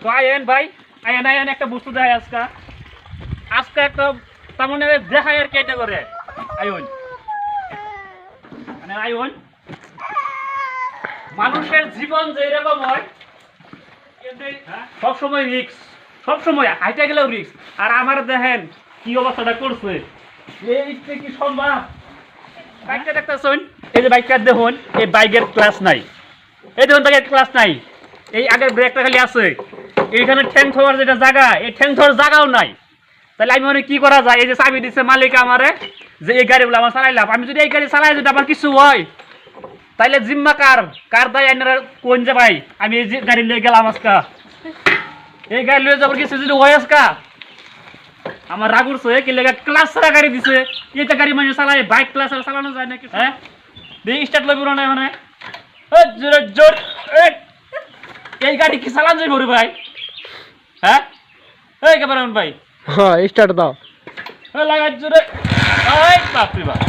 তো আয়েন ভাই আয়েন একটা বস্তু দেখায় আজকে একটা তার মানে দেখায় আর কেটে করে আয়ন মানে আয়ন মানুষের জীবন যে এরকম হয় সবসময় রিস্ক, সবসময় হাইটে গেলেও রিস্ক। আর আমার দেখেন কি অবস্থাটা করছে, এই কি সম্ভব? বাইকটা দেখতেছেন, এই যে বাইকটা দেখুন, এই বাইকের ক্লাস নাই, এই দেখুন বাইকের ক্লাস নাই, এই আগের ব্রেকটা খালি আছে, এইখানে ঠ্যাং থোয়ার যেটা জায়গা, এই ঠ্যাং থোয়ার জায়গাও নাই। তাহলে আমি মনে কি করা যায়? এই যে চাবি দিচ্ছে মালিক আমারে যে এই গাড়িগুলো আমার চালাইলাম, আমি যদি এই গাড়ি চালাই যদি আমার কিছু হয় তাইলে জিম্মা কার দায়? আপনারা কোন যে ভাই আমি এই যে গাড়ি লিয়ে গেলাম আজকা, এই গাড়ি লিয়ে যাবার কিছু যদি হয় আজকা আমার রাগ উঠছে কি লেগে ক্লাস ছাড়া গাড়ি দিছে। এইটা গাড়ি মানে চালায়, বাইক ক্লাস চালানো যায় নাকি? হ্যাঁ দেখি স্টার্ট লইব না এখানে জোরে জোর, এই গাড়ি কি চালান যাইব রে ভাই? হ্যাঁ এই কেমন ভাই? হ্যাঁ স্টার্ট দাও। লাগাই জোরে, এই বাপ রে বাপ।